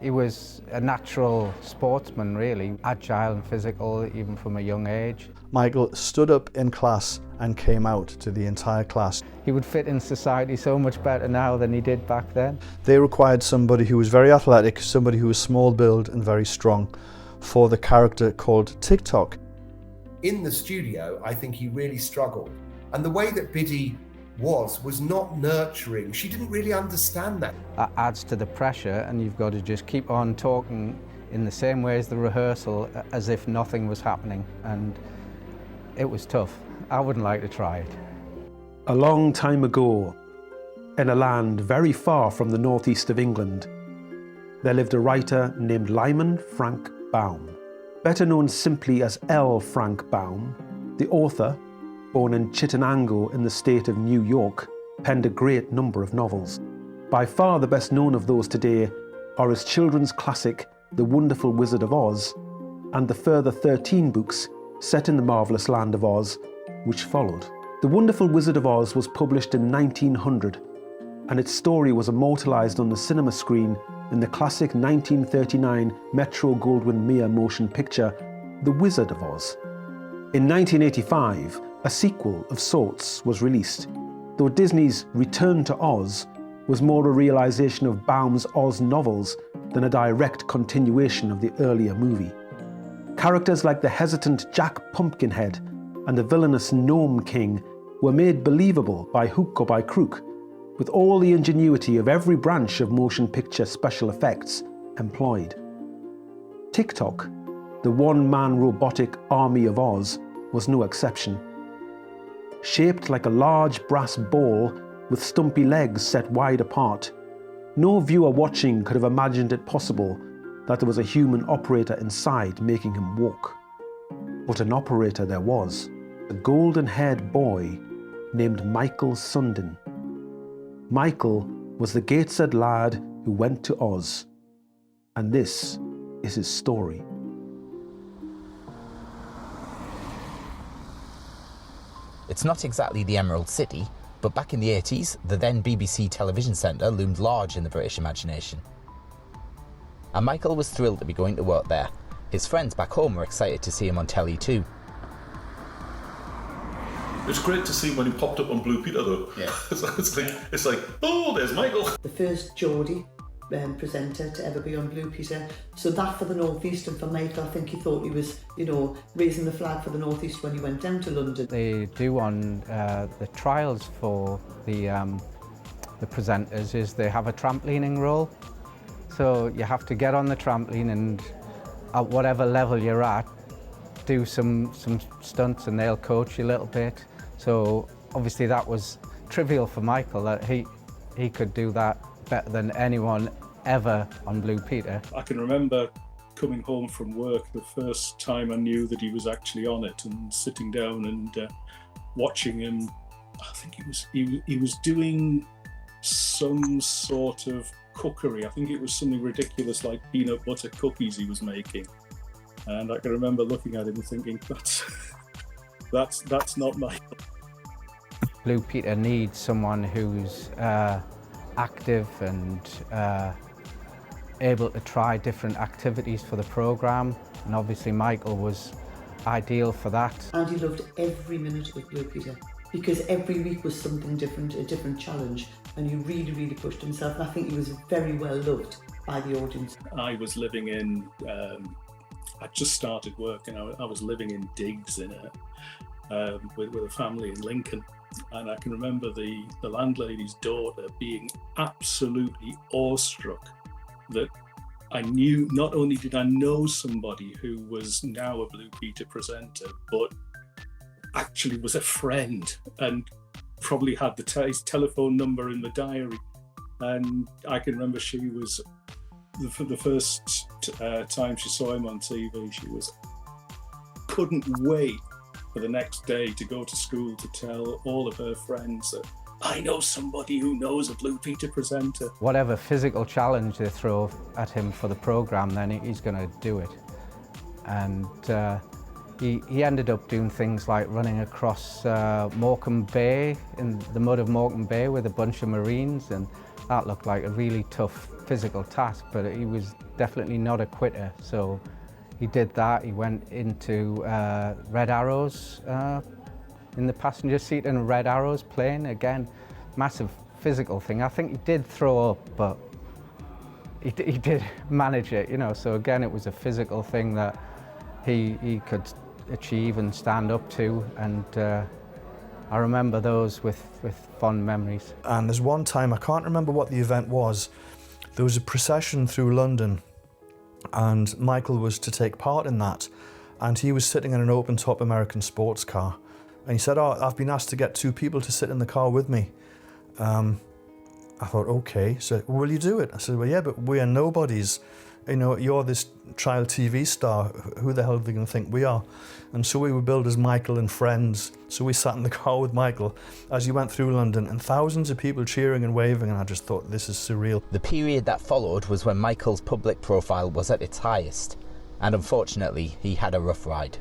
He was a natural sportsman, really, agile and physical, even from a young age. Michael stood up in class and came out to the entire class. He would fit in society so much better now than he did back then. They required somebody who was very athletic, somebody who was small-build and very strong for the character called Tik Tok. In the studio, I think he really struggled. And the way that Biddy was not nurturing. She didn't really understand that. That adds to the pressure, and you've got to just keep on talking in the same way as the rehearsal, as if nothing was happening. And it was tough. I wouldn't like to try it. A long time ago, in a land very far from the northeast of England, there lived a writer named Lyman Frank Baum. Better known simply as L. Frank Baum, the author, born in Chittenango in the state of New York, penned a great number of novels. By far the best known of those today are his children's classic, The Wonderful Wizard of Oz, and the further 13 books set in the marvellous land of Oz, which followed. The Wonderful Wizard of Oz was published in 1900, and its story was immortalised on the cinema screen in the classic 1939 Metro-Goldwyn-Mayer motion picture, The Wizard of Oz. In 1985, a sequel of sorts was released, though Disney's Return to Oz was more a realisation of Baum's Oz novels than a direct continuation of the earlier movie. Characters like the hesitant Jack Pumpkinhead and the villainous Gnome King were made believable by hook or by crook, with all the ingenuity of every branch of motion picture special effects employed. Tik Tok, the one-man robotic army of Oz, was no exception. Shaped like a large brass ball with stumpy legs set wide apart, no viewer watching could have imagined it possible that there was a human operator inside making him walk. But an operator there was, a golden-haired boy named Michael Sundin. Michael was the Gateshead lad who went to Oz, and this is his story. It's not exactly the Emerald City, but back in the 80s, the then BBC television centre loomed large in the British imagination. And Michael was thrilled to be going to work there. His friends back home were excited to see him on telly too. It was great to see when he popped up on Blue Peter though. Yeah. it's like, oh, there's Michael. The first Geordie presenter to ever be on Blue Peter. So that for the North East, and for Michael, I think he thought he was, raising the flag for the North East when he went down to London. They do on the trials for the presenters is they have a trampolining roll. So you have to get on the trampoline and at whatever level you're at, do some stunts and they'll coach you a little bit. So obviously that was trivial for Michael, that he could do that better than anyone ever on Blue Peter. I can remember coming home from work the first time I knew that he was actually on it and sitting down and watching him. I think he was doing some sort of cookery. I think it was something ridiculous like peanut butter cookies he was making. And I can remember looking at him and thinking, that's not Michael. Blue Peter needs someone who's active and able to try different activities for the programme, and obviously Michael was ideal for that. And he loved every minute with Blue Peter, because every week was something different, a different challenge, and he really, really pushed himself, and I think he was very well loved by the audience. I was living in, I just started work, and I was living in digs with a family in Lincoln. And I can remember the landlady's daughter being absolutely awestruck that I knew, not only did I know somebody who was now a Blue Peter presenter, but actually was a friend and probably had his telephone number in the diary. And I can remember she was, for the first time she saw him on TV, she couldn't wait for the next day to go to school to tell all of her friends that I know somebody who knows a Blue Peter presenter. Whatever physical challenge they throw at him for the programme, then he's going to do it. And he ended up doing things like running across Morecambe Bay, in the mud of Morecambe Bay with a bunch of Marines, and That looked like a really tough physical task, but he was definitely not a quitter. So he did that. He went into Red Arrows in the passenger seat in a Red Arrows plane. Again, massive physical thing. I think he did throw up, but he did manage it, you know. So again, it was a physical thing that he could achieve and stand up to, and I remember those with fond memories. And there's one time, I can't remember what the event was, there was a procession through London and Michael was to take part in that, and he was sitting in an open-top American sports car, and he said, "Oh, I've been asked to get 2 people to sit in the car with me." I thought, okay, so will you do it? I said, well, yeah, but we are nobodies. You know, you're this child TV star. Who the hell are they going to think we are? And so we were billed as Michael and friends. So we sat in the car with Michael as he went through London, and thousands of people cheering and waving, and I just thought, this is surreal. The period that followed was when Michael's public profile was at its highest, and unfortunately, he had a rough ride.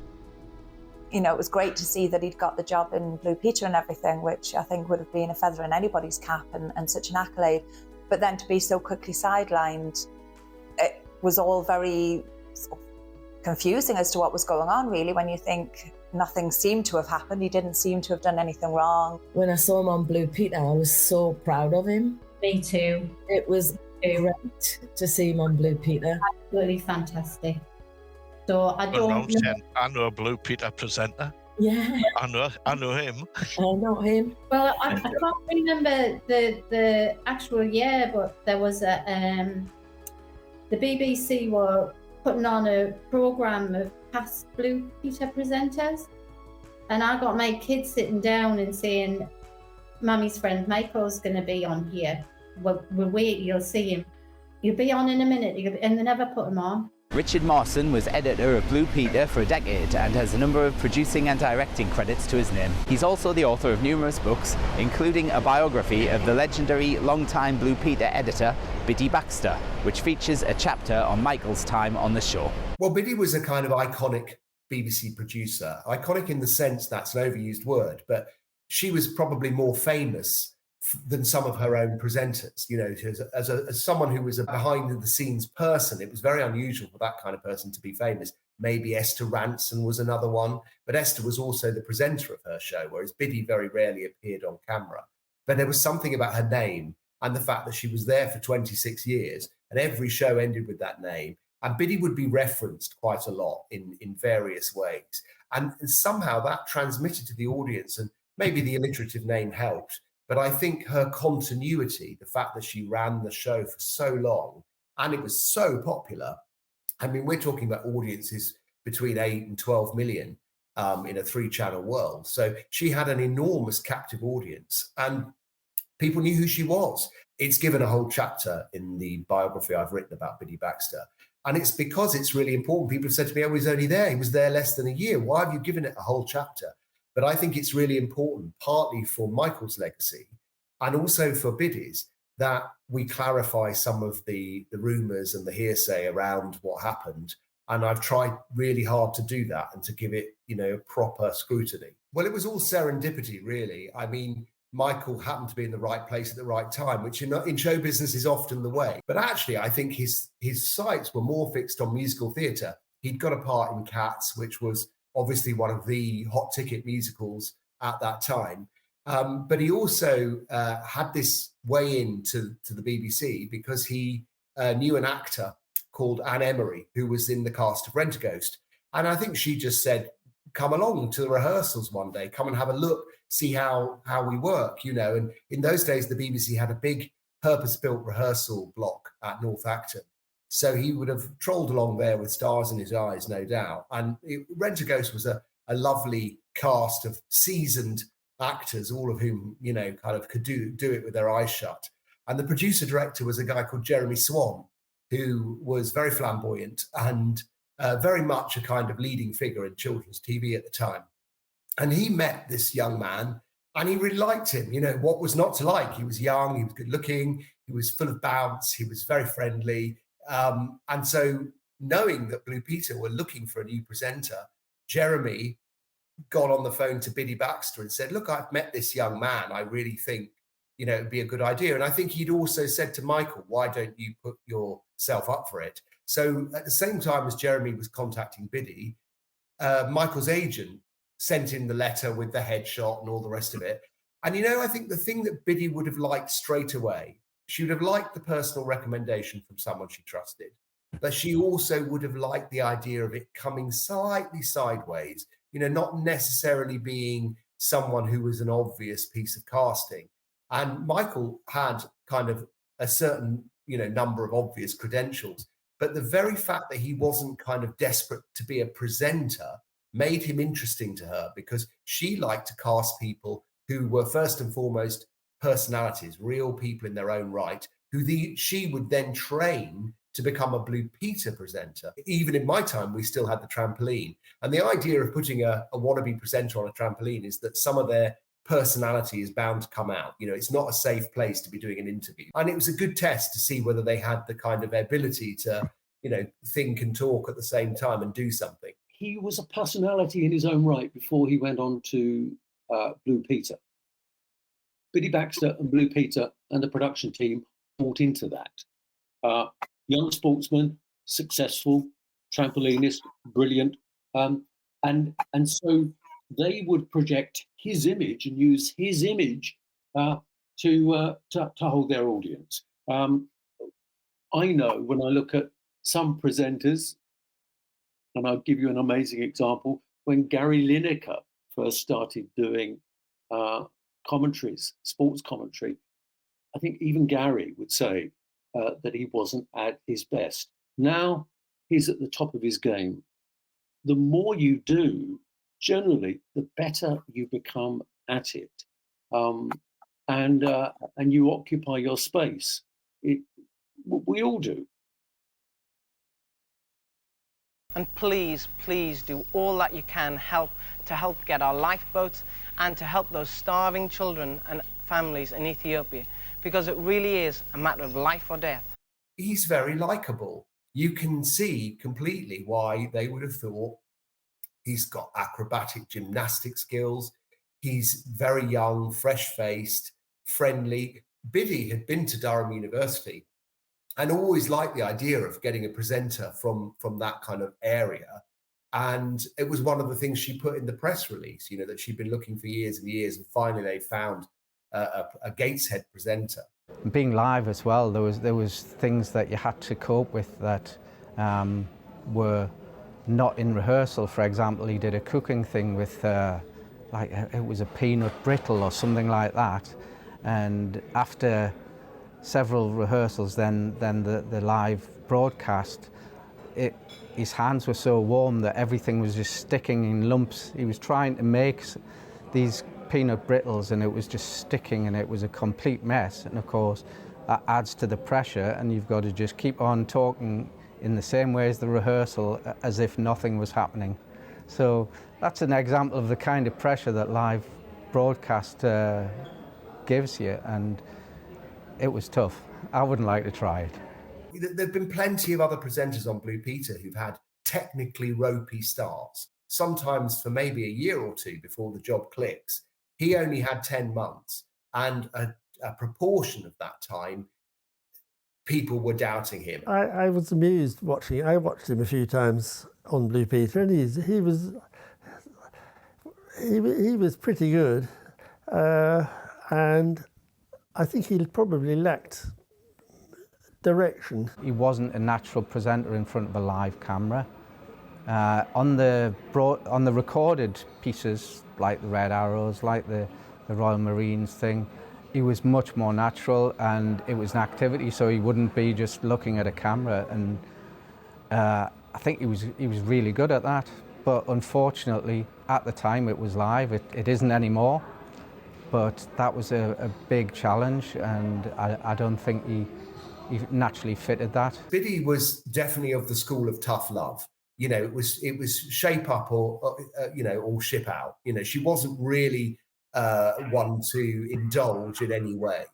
You know, it was great to see that he'd got the job in Blue Peter and everything, which I think would have been a feather in anybody's cap and such an accolade. But then to be so quickly sidelined, it was all very sort of confusing as to what was going on, really, when you think nothing seemed to have happened. He didn't seem to have done anything wrong. When I saw him on Blue Peter, I was so proud of him. Me too. It was great to see him on Blue Peter. Absolutely fantastic. So I know a Blue Peter presenter. Yeah. I know him. I know him. Well, I can't remember the actual year, but there was the BBC were putting on a programme of past Blue Peter presenters, and I got my kids sitting down and saying, "Mummy's friend Michael's going to be on here. We'll wait, you'll see him. You'll be on in a minute," and they never put him on. Richard Marson was editor of Blue Peter for a decade and has a number of producing and directing credits to his name. He's also the author of numerous books, including a biography of the legendary long-time Blue Peter editor, Biddy Baxter, which features a chapter on Michael's time on the show. Well, Biddy was a kind of iconic BBC producer. Iconic in the sense that's an overused word, but she was probably more famous than some of her own presenters. You know, as someone who was a behind-the-scenes person, it was very unusual for that kind of person to be famous. Maybe Esther Ranson was another one, but Esther was also the presenter of her show, whereas Biddy very rarely appeared on camera. But there was something about her name and the fact that she was there for 26 years, and every show ended with that name. And Biddy would be referenced quite a lot in various ways. And somehow that transmitted to the audience, and maybe the alliterative name helped. But I think her continuity, the fact that she ran the show for so long, and it was so popular. I mean, we're talking about audiences between 8 and 12 million in a 3-channel world. So she had an enormous captive audience, and people knew who she was. It's given a whole chapter in the biography I've written about Biddy Baxter. And it's because it's really important. People have said to me, "Oh, he was only there. He was there less than a year. Why have you given it a whole chapter?" But I think it's really important, partly for Michael's legacy and also for Biddy's, that we clarify some of the rumours and the hearsay around what happened. And I've tried really hard to do that and to give it, you know, proper scrutiny. Well, it was all serendipity, really. I mean, Michael happened to be in the right place at the right time, which in show business is often the way. But actually, I think his sights were more fixed on musical theatre. He'd got a part in Cats, which was obviously one of the hot ticket musicals at that time. But he also had this way into the BBC because he knew an actor called Anne Emery, who was in the cast of Rent-A-Ghost. And I think she just said, "Come along to the rehearsals one day, come and have a look, see how we work," you know. And in those days, the BBC had a big purpose-built rehearsal block at North Acton. So he would have trolled along there with stars in his eyes, no doubt. And Rent-A-Ghost was a lovely cast of seasoned actors, all of whom, you know, kind of could do it with their eyes shut. And the producer-director was a guy called Jeremy Swan, who was very flamboyant and very much a kind of leading figure in children's TV at the time. And he met this young man and he really liked him. You know, what was not to like? He was young, he was good looking, he was full of bounce, he was very friendly. And so knowing that Blue Peter were looking for a new presenter, Jeremy got on the phone to Biddy Baxter and said, "Look, I've met this young man. I really think it'd be a good idea. And I think he'd also said to Michael, why don't you put yourself up for it? So at the same time as Jeremy was contacting Biddy, Michael's agent sent in the letter with the headshot and all the rest of it. And, I think the thing that Biddy would have liked straight away, she would have liked the personal recommendation from someone she trusted, but she also would have liked the idea of it coming slightly sideways, not necessarily being someone who was an obvious piece of casting. And Michael had kind of a certain, number of obvious credentials, but the very fact that he wasn't kind of desperate to be a presenter made him interesting to her, because she liked to cast people who were first and foremost personalities, real people in their own right, who she would then train to become a Blue Peter presenter. Even in my time, we still had the trampoline. And the idea of putting a wannabe presenter on a trampoline is that some of their personality is bound to come out. It's not a safe place to be doing an interview. And it was a good test to see whether they had the kind of ability to, think and talk at the same time and do something. He was a personality in his own right before he went on to Blue Peter. Biddy Baxter and Blue Peter and the production team bought into that. Young sportsman, successful, trampolinist, brilliant. And so they would project his image and use his image to hold their audience. I know when I look at some presenters, and I'll give you an amazing example, when Gary Lineker first started doing commentaries, sports commentary, I think even Gary would say that he wasn't at his best. Now he's at the top of his game. The more you do, generally, the better you become at it, and you occupy your space. We all do. And please, please do all that you can to help get our lifeboats and to help those starving children and families in Ethiopia, because it really is a matter of life or death. He's very likable. You can see completely why they would have thought he's got acrobatic gymnastic skills. He's very young, fresh-faced, friendly. Biddy had been to Durham University and always liked the idea of getting a presenter from that kind of area. And it was one of the things she put in the press release, that she'd been looking for years and years, and finally they found a Gateshead presenter. Being live as well, there was things that you had to cope with that were not in rehearsal. For example, he did a cooking thing with it was a peanut brittle or something like that, and after several rehearsals, then the live broadcast, his hands were so warm that everything was just sticking in lumps. He was trying to make these peanut brittles and it was just sticking, and it was a complete mess. And of course that adds to the pressure, and you've got to just keep on talking in the same way as the rehearsal, as if nothing was happening. So that's an example of the kind of pressure that live broadcast gives you, and it was tough. I wouldn't like to try it. There've been plenty of other presenters on Blue Peter who've had technically ropey starts, sometimes for maybe a year or two before the job clicks. He only had 10 months, and a proportion of that time, people were doubting him. I was amused watching. I watched him a few times on Blue Peter, and he was pretty good, and I think he probably lacked direction. He wasn't a natural presenter in front of a live camera. On the recorded pieces, like the Red Arrows, like the Royal Marines thing, he was much more natural, and it was an activity, so he wouldn't be just looking at a camera. And I think he was really good at that. But unfortunately, at the time it was live. It isn't anymore. But that was a big challenge, and I don't think he naturally fitted that. Biddy was definitely of the school of tough love. It was shape up or ship out. She wasn't really one to indulge in any way.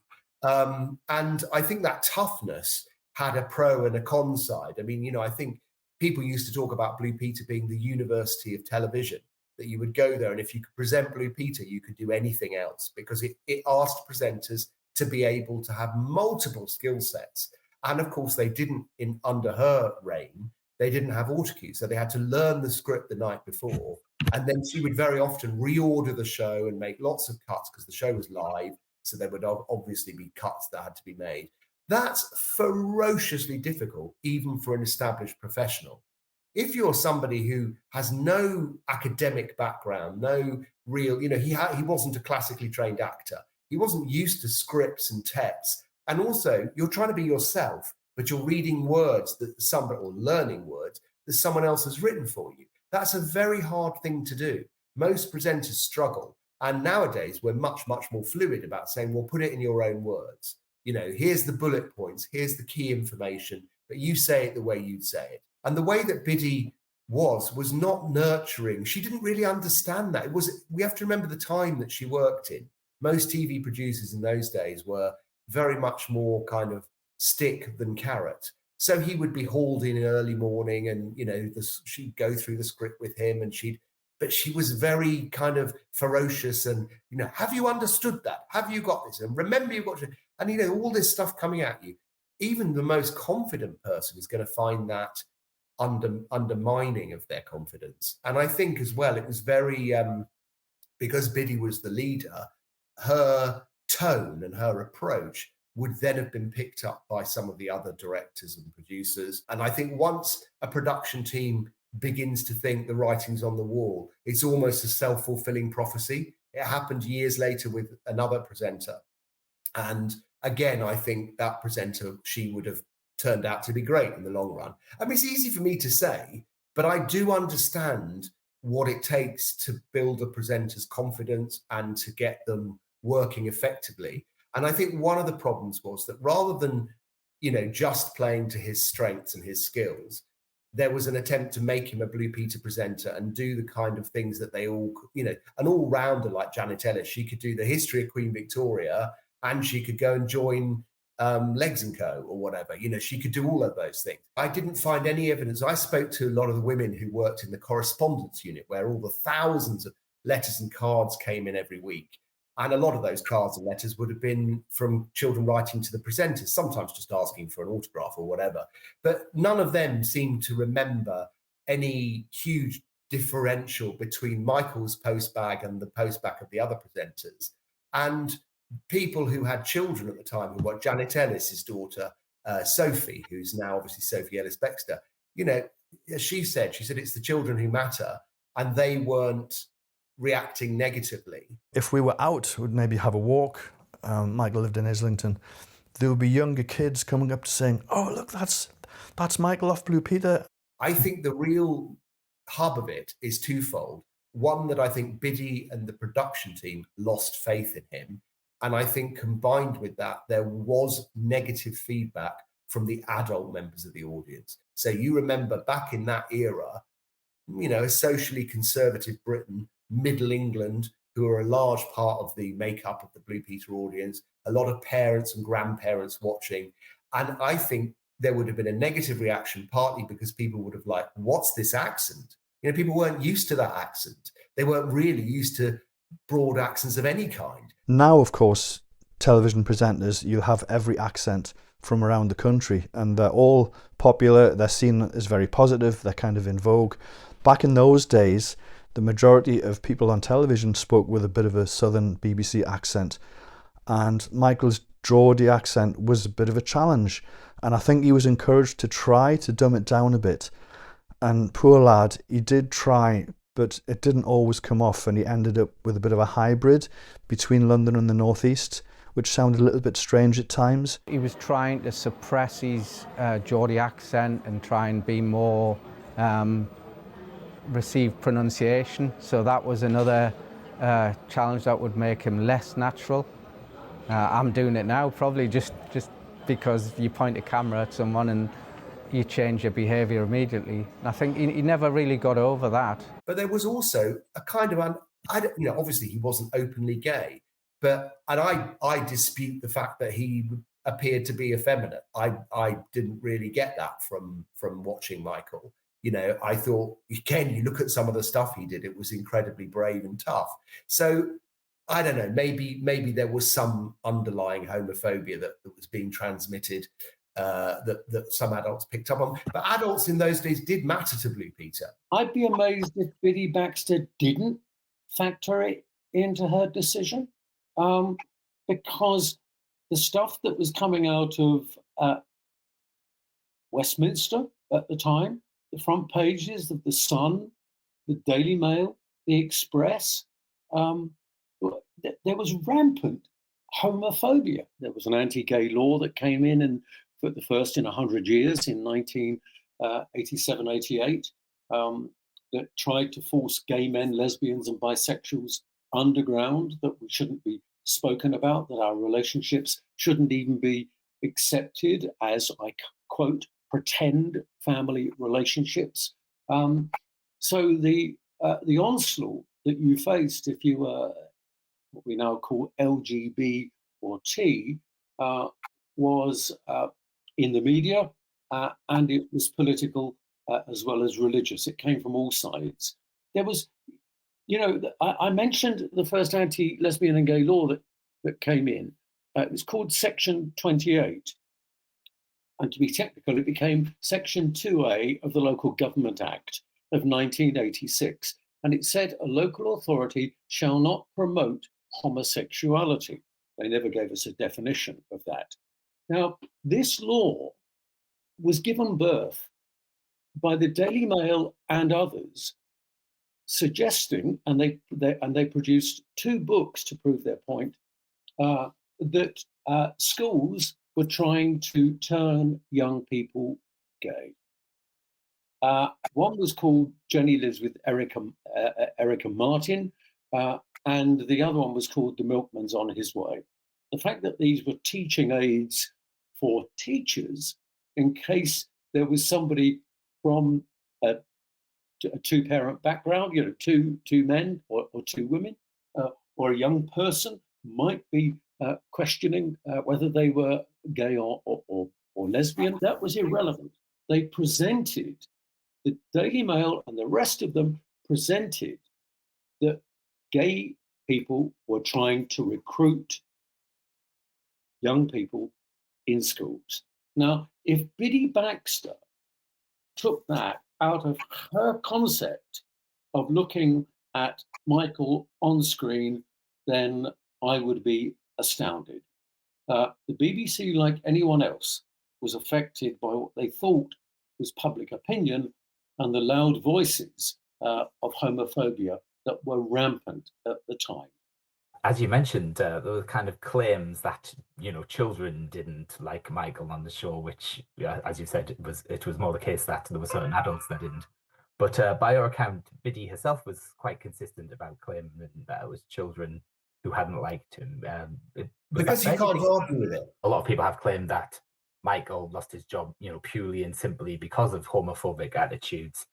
And I think that toughness had a pro and a con side. I mean, I think people used to talk about Blue Peter being the university of television, that you would go there and if you could present Blue Peter, you could do anything else, because it asked presenters to be able to have multiple skill sets. And of course, they didn't, under her reign, they didn't have autocue. So they had to learn the script the night before. And then she would very often reorder the show and make lots of cuts because the show was live. So there would obviously be cuts that had to be made. That's ferociously difficult, even for an established professional. If you're somebody who has no academic background, no real, he wasn't a classically trained actor. He wasn't used to scripts and texts. And also, you're trying to be yourself, but you're reading words or learning words that someone else has written for you. That's a very hard thing to do. Most presenters struggle. And nowadays, we're much, much more fluid about saying, well, put it in your own words. Here's the bullet points, here's the key information, but you say it the way you'd say it. And the way that Biddy was not nurturing. She didn't really understand that. We have to remember the time that she worked in. Most TV producers in those days were very much more kind of stick than carrot. So he would be hauled in early morning and, she'd go through the script with him but she was very kind of ferocious and, have you understood that? Have you got this? And remember you've got to, and, all this stuff coming at you. Even the most confident person is going to find that undermining of their confidence. And I think as well, it was very, because Biddy was the leader, her tone and her approach would then have been picked up by some of the other directors and producers. And I think once a production team begins to think the writing's on the wall, it's almost a self-fulfilling prophecy. It happened years later with another presenter. And again, I think that presenter, she would have turned out to be great in the long run. I mean, it's easy for me to say, but I do understand what it takes to build a presenter's confidence and to get them working effectively. And I think one of the problems was that rather than, just playing to his strengths and his skills, there was an attempt to make him a Blue Peter presenter and do the kind of things that they all, an all-rounder like Janet Ellis. She could do the history of Queen Victoria and she could go and join Legs & Co. or whatever. She could do all of those things. I didn't find any evidence. I spoke to a lot of the women who worked in the correspondence unit where all the thousands of letters and cards came in every week. And a lot of those cards and letters would have been from children writing to the presenters, sometimes just asking for an autograph or whatever. But none of them seemed to remember any huge differential between Michael's postbag and the postbag of the other presenters. And people who had children at the time, who were Janet Ellis' daughter, Sophie, who's now obviously Sophie Ellis-Bextor, as she said it's the children who matter, and they weren't reacting negatively. If we were out, we'd maybe have a walk. Michael lived in Islington. There would be younger kids coming up to saying, "Oh, look, that's Michael off Blue Peter." I think the real hub of it is twofold. One, that I think Biddy and the production team lost faith in him. And I think combined with that, there was negative feedback from the adult members of the audience. So you remember back in that era, a socially conservative Britain, Middle England, who are a large part of the makeup of the Blue Peter audience, a lot of parents and grandparents watching. And I think there would have been a negative reaction, partly because people would have liked, what's this accent? People weren't used to that accent. They weren't really used to broad accents of any kind. Now, of course, television presenters, you have every accent from around the country, and they're all popular. They're seen as very positive. They're kind of in vogue. Back in those days, the majority of people on television spoke with a bit of a southern BBC accent, and Michael's Geordie accent was a bit of a challenge, and I think he was encouraged to try to dumb it down a bit. And poor lad, he did try, but it didn't always come off, and he ended up with a bit of a hybrid between London and the Northeast, which sounded a little bit strange at times. He was trying to suppress his Geordie accent and try and be more received pronunciation, so that was another challenge that would make him less natural. I'm doing it now, probably just because you point a camera at someone and you change your behaviour immediately. I think he never really got over that. But there was also a kind of, obviously he wasn't openly gay, and I dispute the fact that he appeared to be effeminate. I didn't really get that from watching Michael. I thought, again, you look at some of the stuff he did, it was incredibly brave and tough. So I don't know, maybe there was some underlying homophobia that was being transmitted that some adults picked up on. But adults in those days did matter to Blue Peter. I'd be amazed if Biddy Baxter didn't factor it into her decision, because the stuff that was coming out of Westminster at the time, the front pages of The Sun, the Daily Mail, the Express, there was rampant homophobia. There was an anti-gay law that came in, and for the first in 100 years, in 1987, 88, that tried to force gay men, lesbians, and bisexuals underground, that we shouldn't be spoken about, that our relationships shouldn't even be accepted as, I quote, pretend family relationships. So the onslaught that you faced if you were what we now call LGB or T was in the media, and it was political as well as religious. It came from all sides. There was, I mentioned the first anti-lesbian and gay law that came in. It was called Section 28. And to be technical, it became Section 2A of the Local Government Act of 1986. And it said a local authority shall not promote homosexuality. They never gave us a definition of that. Now, this law was given birth by the Daily Mail and others, suggesting, and they produced 2 books to prove their point, that schools were trying to turn young people gay. One was called Jenny Lives with Erica Martin, and the other one was called The Milkman's on His Way. The fact that these were teaching aids for teachers in case there was somebody from a 2-parent background, two men or 2 women, or a young person might be questioning whether they were gay or lesbian. That was irrelevant. They presented, the Daily Mail and the rest of them presented, that gay people were trying to recruit young people in schools. Now, if Biddy Baxter took that out of her concept of looking at Michael on screen, then I would be astounded. The BBC, like anyone else, was affected by what they thought was public opinion and the loud voices of homophobia that were rampant at the time. As you mentioned, there were kind of claims that children didn't like Michael on the show, which, as you said, it was more the case that there were certain adults that didn't. But by your account, Biddy herself was quite consistent about claiming that it was children who hadn't liked him. Because you can't argue with it. A lot of people have claimed that Michael lost his job, purely and simply because of homophobic attitudes.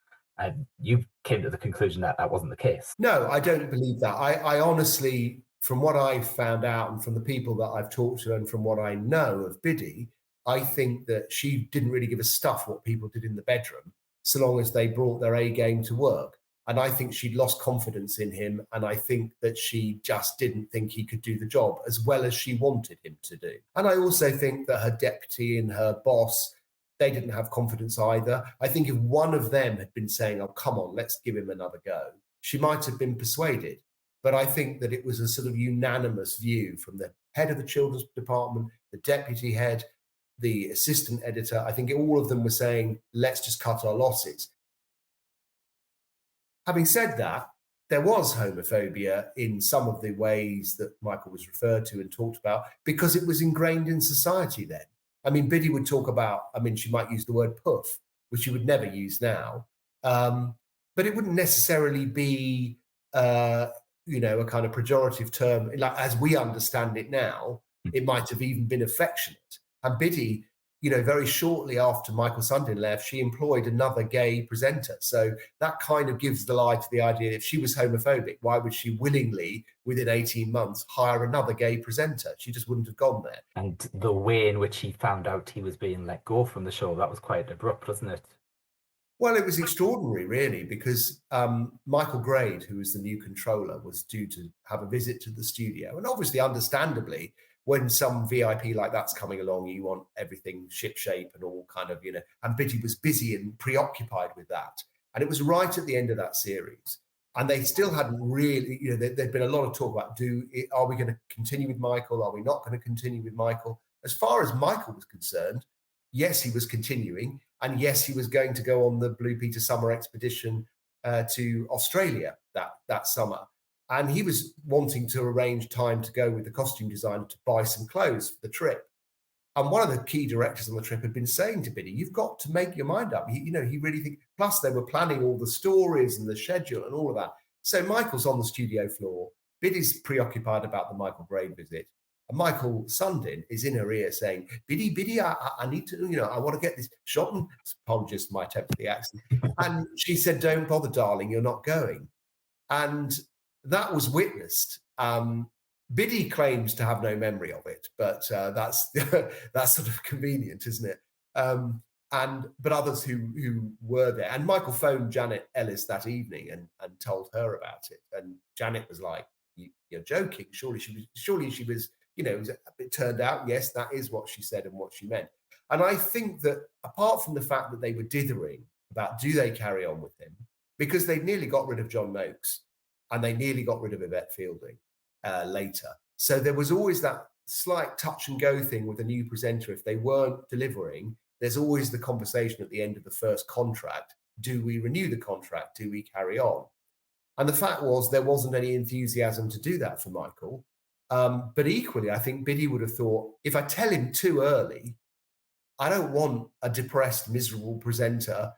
You came to the conclusion that that wasn't the case. No, I don't believe that. I honestly, from what I've found out and from the people that I've talked to and from what I know of Biddy, I think that she didn't really give a stuff what people did in the bedroom, so long as they brought their A game to work. And I think she'd lost confidence in him. And I think that she just didn't think he could do the job as well as she wanted him to do. And I also think that her deputy and her boss, they didn't have confidence either. I think if one of them had been saying, oh, come on, let's give him another go, she might have been persuaded. But I think that it was a sort of unanimous view from the head of the children's department, the deputy head, the assistant editor. I think all of them were saying, let's just cut our losses. Having said that, there was homophobia in some of the ways that Michael was referred to and talked about because it was ingrained in society then. I mean, Biddy would talk about, she might use the word puff, which she would never use now. But it wouldn't necessarily be, a kind of pejorative term. Like, as we understand it now, it might have even been affectionate. And Biddy, very shortly after Michael Sundin left, she employed another gay presenter. So that kind of gives the lie to the idea that if she was homophobic, why would she willingly, within 18 months, hire another gay presenter? She just wouldn't have gone there. And the way in which he found out he was being let go from the show, that was quite abrupt, wasn't it? Well, it was extraordinary, really, because Michael Grade, who was the new controller, was due to have a visit to the studio. And obviously, understandably, when some VIP like that's coming along, you want everything shipshape and all kind of, and Biddy was busy and preoccupied with that. And it was right at the end of that series. And they still hadn't really, there'd been a lot of talk about, are we going to continue with Michael? Are we not going to continue with Michael? As far as Michael was concerned, yes, he was continuing. And yes, he was going to go on the Blue Peter summer expedition to Australia that summer. And he was wanting to arrange time to go with the costume designer to buy some clothes for the trip. And one of the key directors on the trip had been saying to Biddy, you've got to make your mind up. He really think, plus they were planning all the stories and the schedule and all of that. So Michael's on the studio floor. Biddy's preoccupied about the Michael Grade visit. And Michael Sundin is in her ear saying, Biddy, I need to, I want to get this shot. And apologies for my attempt at the accent. And she said, don't bother, darling, you're not going. And that was witnessed. Biddy claims to have no memory of it, but that's sort of convenient, isn't it? But others who were there, and Michael phoned Janet Ellis that evening and told her about it, and Janet was like, "You're joking? Surely she was." It turned out, yes, that is what she said and what she meant. And I think that apart from the fact that they were dithering about do they carry on with him, because they nearly got rid of John Noakes and they nearly got rid of Yvette Fielding later. So there was always that slight touch and go thing with a new presenter. If they weren't delivering, there's always the conversation at the end of the first contract. Do we renew the contract? Do we carry on? And the fact was there wasn't any enthusiasm to do that for Michael. But equally, I think Biddy would have thought, if I tell him too early, I don't want a depressed, miserable presenter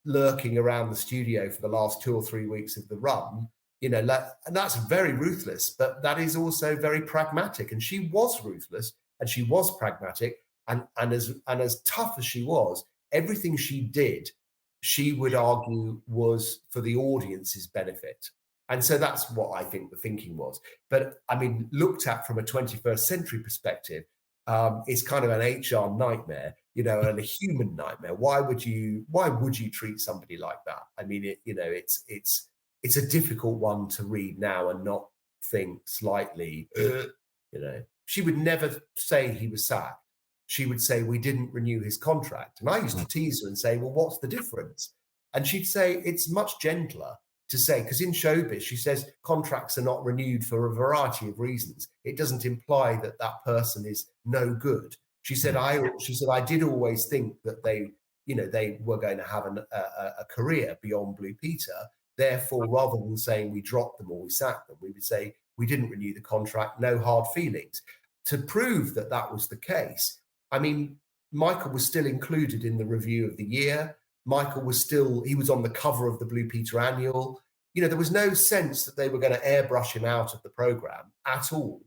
lurking around the studio for the last 2 or 3 weeks of the run. And that's very ruthless, but that is also very pragmatic. And she was ruthless and she was pragmatic. And as tough as she was, everything she did, she would argue was for the audience's benefit. And so that's what I think the thinking was. But I mean, looked at from a 21st century perspective, it's kind of an HR nightmare, and a human nightmare. Why would you treat somebody like that? I mean, it's a difficult one to read now and not think slightly, She would never say he was sacked. She would say, we didn't renew his contract. And I used to tease her and say, well, what's the difference? And she'd say, it's much gentler to say, because in showbiz, she says contracts are not renewed for a variety of reasons. It doesn't imply that that person is no good. She said, I did always think that they were going to have a career beyond Blue Peter. Therefore, rather than saying we dropped them or we sacked them, we would say we didn't renew the contract, no hard feelings. To prove that that was the case, I mean, Michael was still included in the review of the year. Michael was he was on the cover of the Blue Peter Annual. There was no sense that they were going to airbrush him out of the program at all.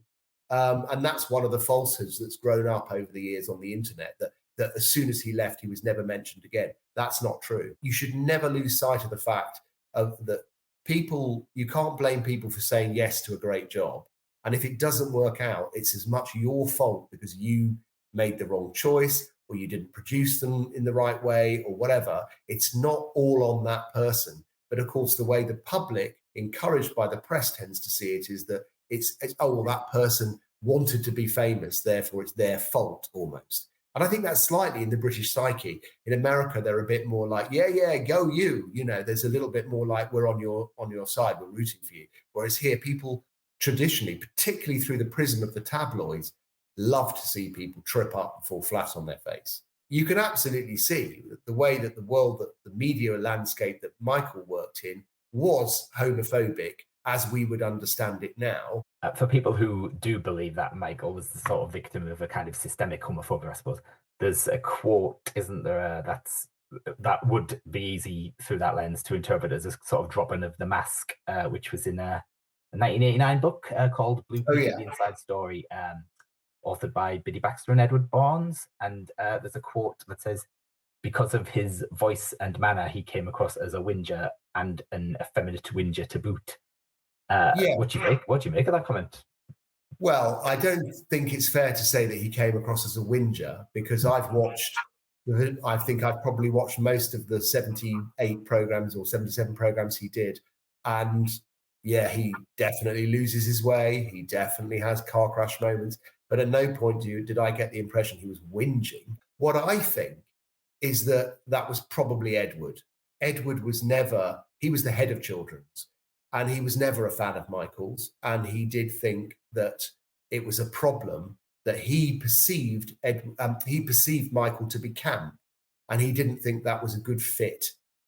And that's one of the falsehoods that's grown up over the years on the internet, that as soon as he left, he was never mentioned again. That's not true. You should never lose sight of the fact that you can't blame people for saying yes to a great job. And if it doesn't work out, it's as much your fault because you made the wrong choice or you didn't produce them in the right way or whatever. It's not all on that person. But of course, the way the public, encouraged by the press, tends to see it is that it's that person wanted to be famous, therefore it's their fault almost. And I think that's slightly in the British psyche. In America, they're a bit more like, yeah, go you. There's a little bit more like we're on your side, we're rooting for you. Whereas here, people traditionally, particularly through the prism of the tabloids, love to see people trip up and fall flat on their face. You can absolutely see the way that the media landscape that Michael worked in was homophobic as we would understand it now. For people who do believe that Michael was the sort of victim of a kind of systemic homophobia, I suppose, there's a quote, isn't there, that would be easy through that lens to interpret as a sort of dropping of the mask, which was in a 1989 book called Blue Peter, The Inside Story, authored by Biddy Baxter and Edward Barnes. And there's a quote that says, because of his voice and manner, he came across as a whinger and an effeminate whinger to boot. What do you make of that comment? Well, I don't think it's fair to say that he came across as a whinger because I've watched I think I've probably watched most of the 78 programs or 77 programs he did. And yeah, he definitely loses his way. He definitely has car crash moments. But at no point did I get the impression he was whinging. What I think is that was probably Edward. Edward was he was the head of Children's, and he was never a fan of Michael's. And he did think that it was a problem that he perceived Michael to be camp, and he didn't think that was a good fit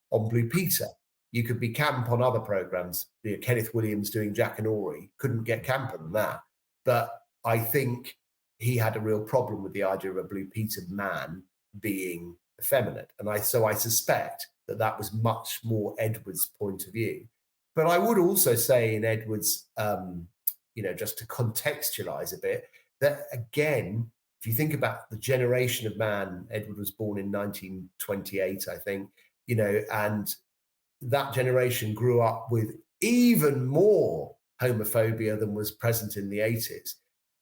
on Blue Peter. You could be camp on other programs. Kenneth Williams doing Jack and Ori couldn't get camper than that. But I think he had a real problem with the idea of a Blue Peter man being effeminate, and so I suspect that was much more Edward's point of view. But I would also say in Edward's, just to contextualize a bit, that again, if you think about the generation of man, Edward was born in 1928, I think, and that generation grew up with even more homophobia than was present in the 80s.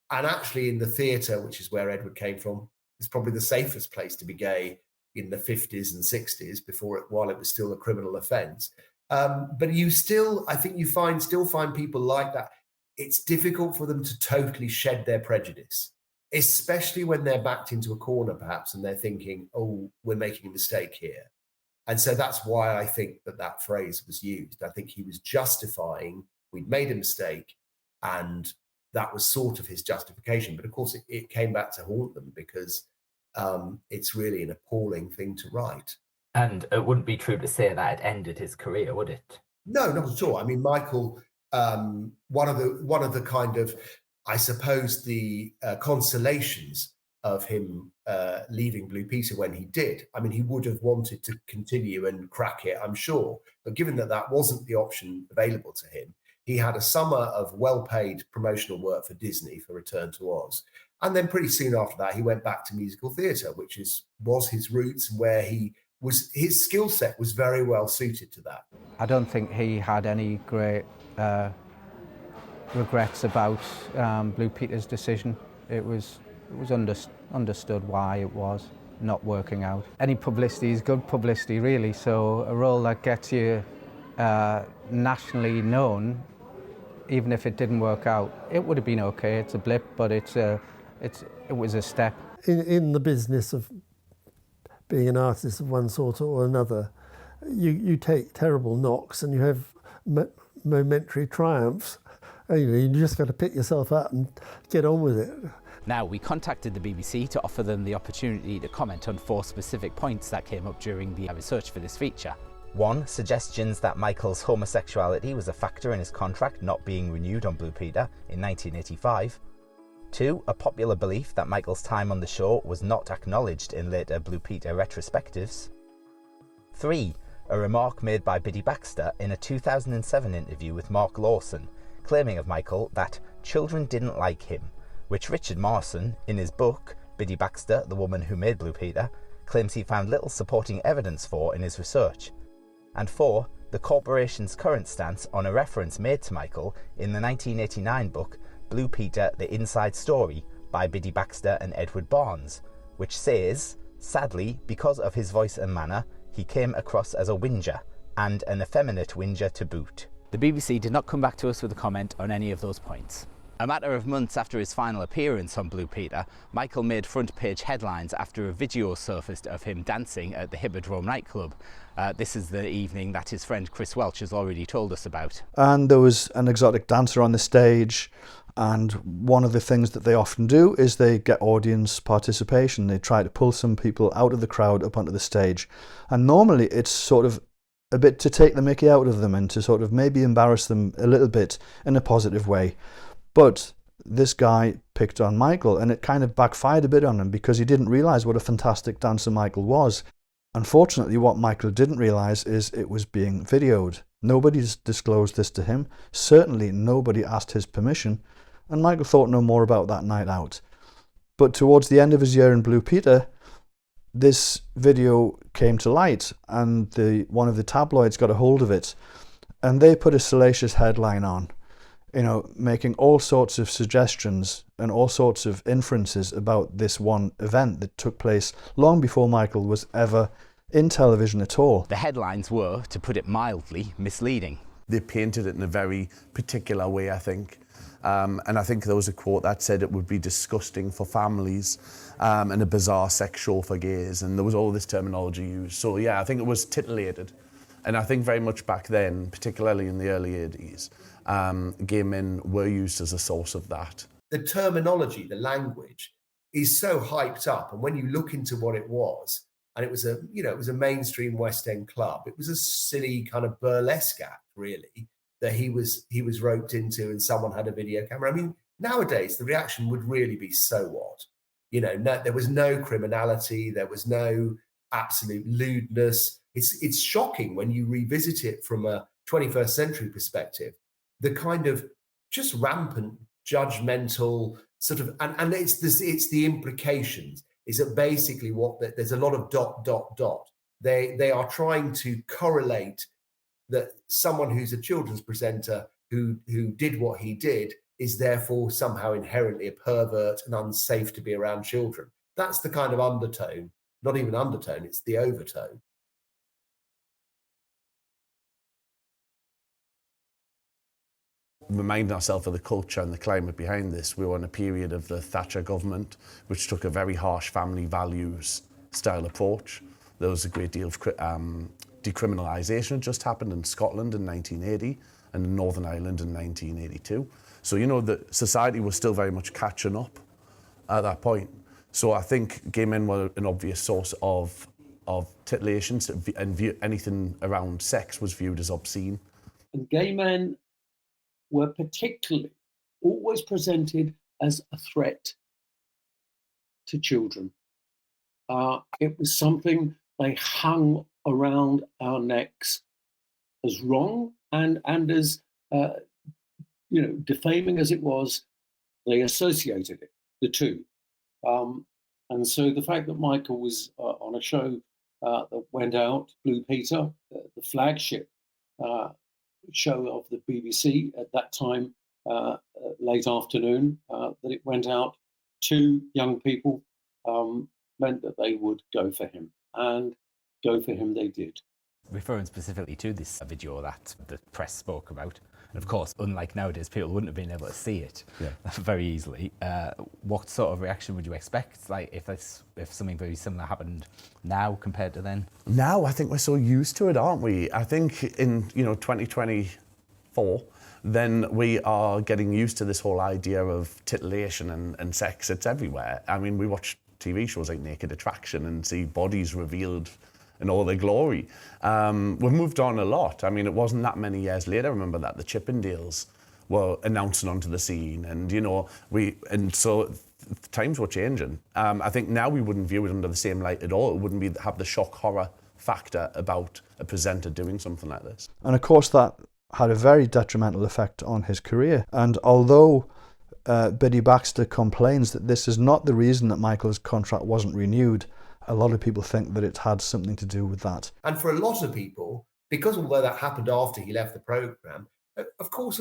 And actually in the theatre, which is where Edward came from, is probably the safest place to be gay in the 50s and 60s while it was still a criminal offence. But you still, I think you still find people like that. It's difficult for them to totally shed their prejudice, especially when they're backed into a corner, perhaps, and they're thinking, oh, we're making a mistake here. And so that's why I think that phrase was used. I think he was justifying, we'd made a mistake, and that was sort of his justification. But of course, it came back to haunt them because it's really an appalling thing to write. And it wouldn't be true to say that it ended his career, would it? No, not at all. I mean, Michael, one of the kind of, I suppose, the consolations of him leaving Blue Peter when he did. I mean, he would have wanted to continue and crack it, I'm sure. But given that wasn't the option available to him, he had a summer of well-paid promotional work for Disney for Return to Oz. And then pretty soon after that, he went back to musical theatre, which was his roots, where his skill set was very well suited to that. I don't think he had any great regrets about Blue Peter's decision. It was understood why it was not working out. Any publicity is good publicity, really. So a role that gets you nationally known, even if it didn't work out, it would have been okay. It's a blip, but it was a step. In the business of being an artist of one sort or another, you take terrible knocks and you have momentary triumphs. You just got to pick yourself up and get on with it. Now, we contacted the BBC to offer them the opportunity to comment on 4 specific points that came up during the research for this feature. 1. Suggestions that Michael's homosexuality was a factor in his contract not being renewed on Blue Peter in 1985. 2. A popular belief that Michael's time on the show was not acknowledged in later Blue Peter retrospectives. 3. A remark made by Biddy Baxter in a 2007 interview with Mark Lawson, claiming of Michael that children didn't like him, which Richard Marson, in his book Biddy Baxter, the Woman Who Made Blue Peter, claims he found little supporting evidence for in his research. And 4. The corporation's current stance on a reference made to Michael in the 1989 book Blue Peter, The Inside Story by Biddy Baxter and Edward Barnes, which says, sadly, because of his voice and manner, he came across as a whinger, and an effeminate whinger to boot. The BBC did not come back to us with a comment on any of those points. A matter of months after his final appearance on Blue Peter, Michael made front page headlines after a video surfaced of him dancing at the Hippodrome nightclub. This is the evening that his friend Chris Welch has already told us about. And there was an exotic dancer on the stage, and one of the things that they often do is they get audience participation. They try to pull some people out of the crowd up onto the stage. And normally it's sort of a bit to take the mickey out of them and to sort of maybe embarrass them a little bit in a positive way. But this guy picked on Michael, and it kind of backfired a bit on him because he didn't realise what a fantastic dancer Michael was. Unfortunately, what Michael didn't realise is it was being videoed. Nobody's disclosed this to him. Certainly nobody asked his permission, and Michael thought no more about that night out. But towards the end of his year in Blue Peter, this video came to light, and one of the tabloids got a hold of it, and they put a salacious headline on. you know, making all sorts of suggestions and all sorts of inferences about this one event that took place long before Michael was ever in television at all. The headlines were, to put it mildly, misleading. They painted it in a very particular way, I think. And I think there was a quote that said it would be disgusting for families and a bizarre sex show for gays. And there was all this terminology used. So yeah, I think it was titillated. And I think very much back then, particularly in the early 80s, gay men were used as a source of that. The terminology, the language is so hyped up. And when you look into what it was, and it was a mainstream West End club, it was a silly kind of burlesque act, really, that he was roped into, and someone had a video camera. I mean, nowadays the reaction would really be, so what? You know, there was no criminality, there was no absolute lewdness. It's shocking when you revisit it from a 21st century perspective, the kind of just rampant, judgmental sort of, and it's the implications, is that basically there's a lot of ... They are trying to correlate that someone who's a children's presenter who did what he did is therefore somehow inherently a pervert and unsafe to be around children. That's the kind of undertone, not even undertone, it's the overtone. Reminding ourselves of the culture and the climate behind this, we were in a period of the Thatcher government, which took a very harsh family values style approach. There was a great deal of decriminalisation had just happened in Scotland in 1980 and in Northern Ireland in 1982. So, you know, the society was still very much catching up at that point. So I think gay men were an obvious source of titillations, and anything around sex was viewed as obscene. And gay men were particularly always presented as a threat to children. It was something they hung around our necks as wrong and as defaming as it was. They associated it, the two, and so the fact that Michael was on a show that went out, Blue Peter, the flagship show of the BBC at that time, late afternoon, that it went out to young people, meant that they would go for him, and go for him they did. Referring specifically to this video that the press spoke about, and of course, unlike nowadays, people wouldn't have been able to see it very easily. What sort of reaction would you expect, like if something very similar happened now compared to then? Now, I think we're so used to it, aren't we? I think in 2024, then we are getting used to this whole idea of titillation and sex. It's everywhere. I mean, we watch TV shows like Naked Attraction and see bodies revealed in all their glory. We've moved on a lot. I mean, it wasn't that many years later, remember, that the Chippendales were announcing onto the scene, and so times were changing. I think now we wouldn't view it under the same light at all. It wouldn't have the shock horror factor about a presenter doing something like this. And of course that had a very detrimental effect on his career. And although Biddy Baxter complains that this is not the reason that Michael's contract wasn't renewed, a lot of people think that it had something to do with that. And for a lot of people, because although that happened after he left the programme, of course,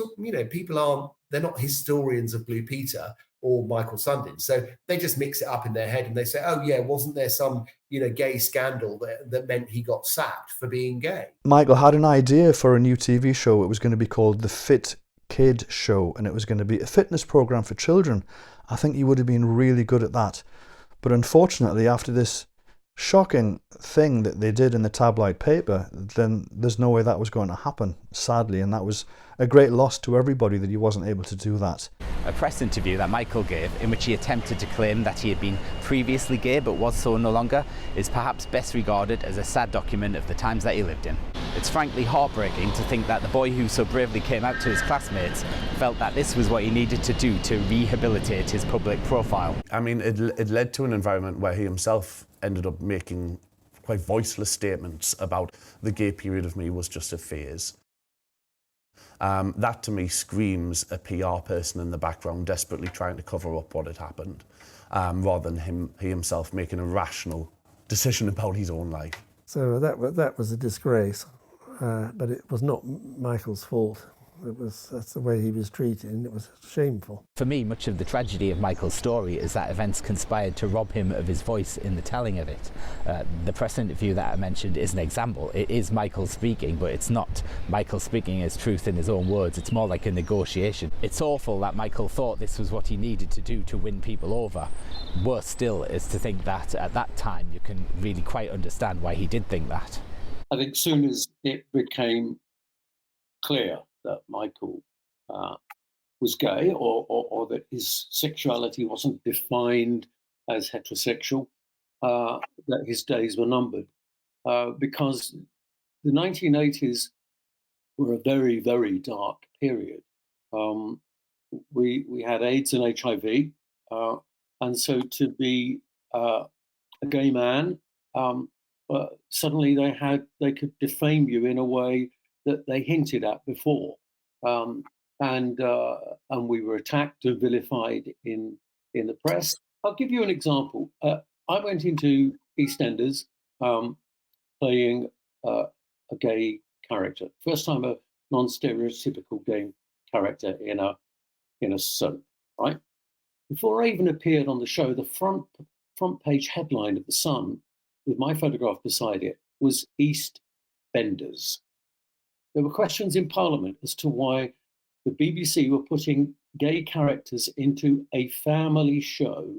people they're not historians of Blue Peter or Michael Sundin. So they just mix it up in their head and they say, oh yeah, wasn't there some, gay scandal that meant he got sacked for being gay? Michael had an idea for a new TV show. It was going to be called The Fit Kid Show, and it was going to be a fitness program for children. I think he would have been really good at that. But unfortunately, after this shocking thing that they did in the tabloid paper, then there's no way that was going to happen, sadly, and that was a great loss to everybody that he wasn't able to do that. A press interview that Michael gave, in which he attempted to claim that he had been previously gay but was so no longer, is perhaps best regarded as a sad document of the times that he lived in. It's frankly heartbreaking to think that the boy who so bravely came out to his classmates felt that this was what he needed to do to rehabilitate his public profile. I mean, it led to an environment where he himself ended up making quite voiceless statements about the gay period of me was just a phase. That to me screams a PR person in the background desperately trying to cover up what had happened, rather than he himself making a rational decision about his own life. So that was a disgrace, but it was not Michael's fault. That's the way he was treated, and it was shameful. For me, much of the tragedy of Michael's story is that events conspired to rob him of his voice in the telling of it. The press interview that I mentioned is an example. It is Michael speaking, but it's not Michael speaking his truth in his own words. It's more like a negotiation. It's awful that Michael thought this was what he needed to do to win people over. Worse still is to think that at that time you can really quite understand why he did think that. I think soon as it became clear that Michael was gay, or that his sexuality wasn't defined as heterosexual, that his days were numbered. Because the 1980s were a very, very dark period. We had AIDS and HIV, and so to be a gay man, suddenly they could defame you in a way that they hinted at before, and we were attacked and vilified in the press. I'll give you an example. I went into EastEnders playing a gay character. First time a non-stereotypical gay character in a soap. Right before I even appeared on the show, the front page headline of the Sun, with my photograph beside it, was EastBenders. There were questions in Parliament as to why the BBC were putting gay characters into a family show,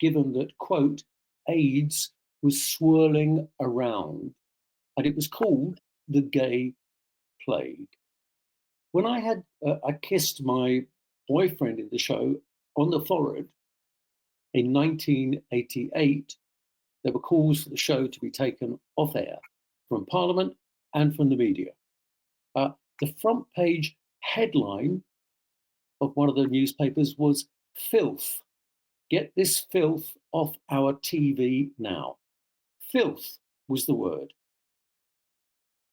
given that, quote, AIDS was swirling around, and it was called the gay plague. When I kissed my boyfriend in the show on the forehead in 1988, there were calls for the show to be taken off air from Parliament and from the media. The front page headline of one of the newspapers was "Filth. Get this filth off our TV now." Filth was the word.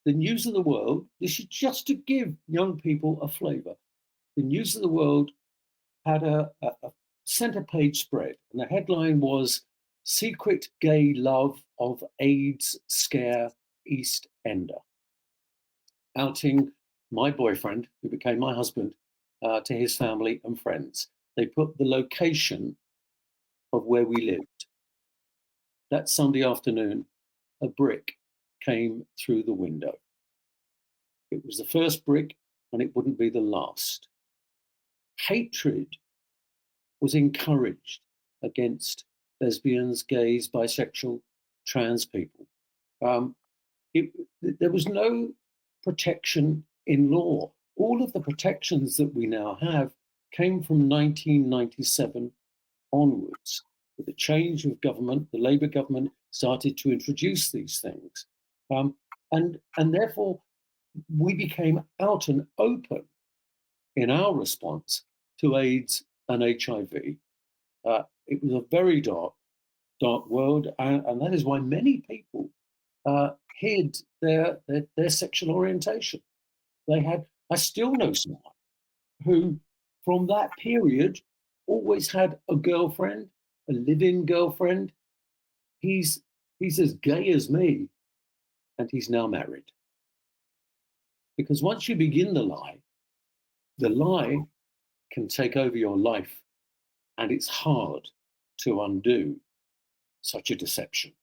The News of the World, this is just to give young people a flavour. The News of the World had a centre page spread, and the headline was "Secret Gay Love of AIDS Scare East Ender," outing my boyfriend, who became my husband, to his family and friends. They put the location of where we lived. That Sunday afternoon, a brick came through the window. It was the first brick, and it wouldn't be the last. Hatred was encouraged against lesbians, gays, bisexual, trans people. There was no protection in law. All of the protections that we now have came from 1997 onwards. With the change of government, the Labour government started to introduce these things. And therefore, we became out and open in our response to AIDS and HIV. It was a very dark world, and that is why many people hid their sexual orientation. I still know someone who, from that period, always had a girlfriend, a live-in girlfriend. He's as gay as me, and he's now married. Because once you begin the lie can take over your life, and it's hard to undo such a deception.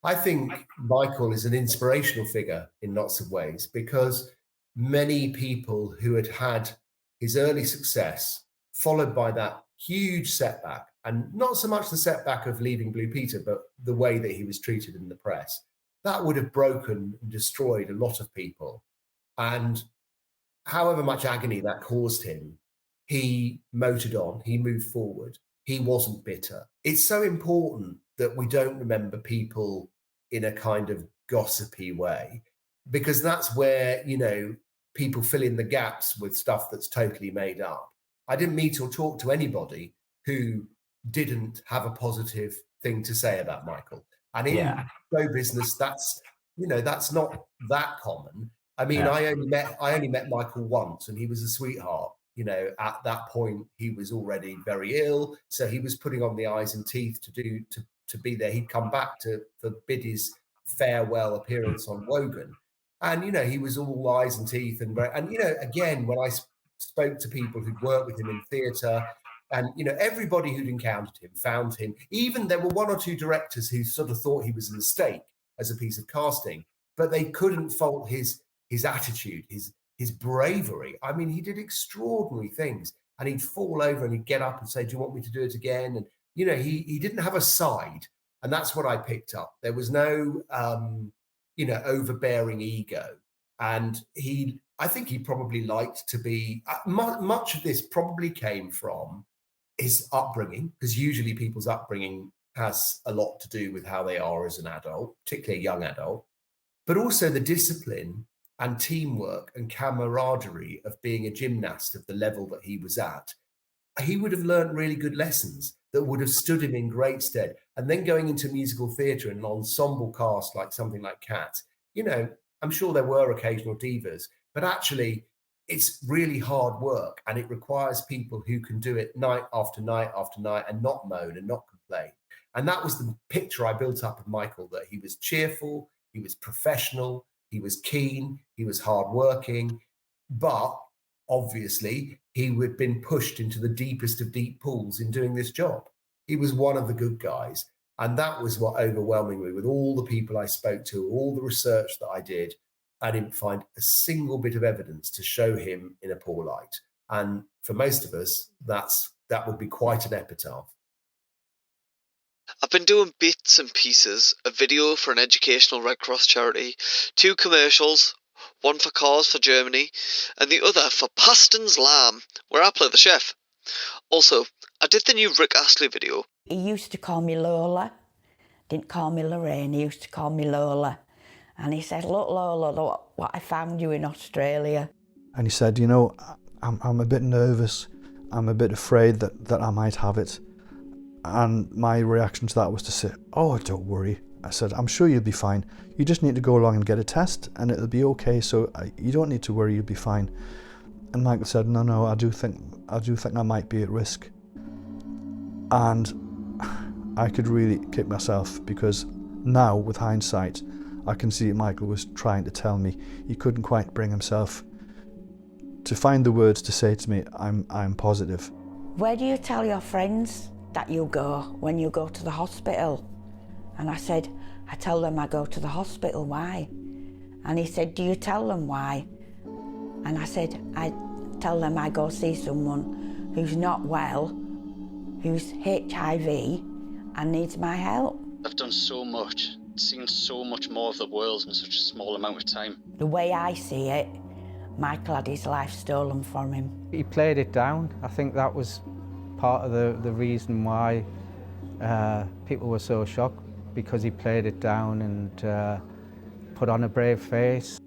I think Michael is an inspirational figure in lots of ways, because many people who had had his early success, followed by that huge setback, and not so much the setback of leaving Blue Peter, but the way that he was treated in the press, that would have broken and destroyed a lot of people. And however much agony that caused him, he motored on, he moved forward, he wasn't bitter. It's so important that we don't remember people in a kind of gossipy way, because that's where, people fill in the gaps with stuff that's totally made up. I didn't meet or talk to anybody who didn't have a positive thing to say about Michael. And in show business, that's not that common. I mean, I only met Michael once, and he was a sweetheart. At that point, he was already very ill, so he was putting on the eyes and teeth to be there. He'd come back for Biddy's farewell appearance on Wogan, And, you know, he was all eyes and teeth. And you know, again, when I spoke to people who'd worked with him in theatre, and, you know, everybody who'd encountered him found him, even there were one or two directors who sort of thought he was a mistake as a piece of casting, but they couldn't fault his attitude, his bravery. I mean, he did extraordinary things, and he'd fall over and he'd get up and say, do you want me to do it again? And, you know, he didn't have a side. And that's what I picked up. There was no, you know, overbearing ego. And I think he probably liked to be, much of this probably came from his upbringing, because usually people's upbringing has a lot to do with how they are as an adult, particularly a young adult, but also the discipline and teamwork and camaraderie of being a gymnast of the level that he was at. He would have learned really good lessons that would have stood him in great stead. And then going into musical theatre and an ensemble cast like something like Cats, you know, I'm sure there were occasional divas, but actually it's really hard work, and it requires people who can do it night after night after night and not moan and not complain. And that was the picture I built up of Michael, that he was cheerful, he was professional, he was keen, he was hardworking, but obviously he had been pushed into the deepest of deep pools in doing this job. He was one of the good guys. And that was what overwhelming me, with all the people I spoke to, all the research that I did. I didn't find a single bit of evidence to show him in a poor light. And for most of us, that would be quite an epitaph. I've been doing bits and pieces, a video for an educational Red Cross charity, 2 commercials, one for Cars for Germany, and the other for Paston's Lamb, where I play the chef. Also, I did the new Rick Astley video. He used to call me Lola, didn't call me Lorraine, he used to call me Lola. And he said, look, Lola, look what I found you in Australia. And he said, you know, I'm a bit nervous. I'm a bit afraid that I might have it. And my reaction to that was to say, oh, don't worry. I said, I'm sure you'll be fine. You just need to go along and get a test and it'll be okay. So you don't need to worry, you'll be fine. And Michael said, no, I do think I might be at risk. And I could really kick myself, because now with hindsight, I can see Michael was trying to tell me he couldn't quite bring himself to find the words to say to me, I'm positive. Where do you tell your friends that you go when you go to the hospital? And I said, I tell them I go to the hospital. Why? And he said, do you tell them why? And I said, I tell them I go see someone who's not well, who's HIV and needs my help. I've done so much, seen so much more of the world in such a small amount of time. The way I see it, Michael had his life stolen from him. He played it down. I think that was part of the reason why people were so shocked, because he played it down and put on a brave face.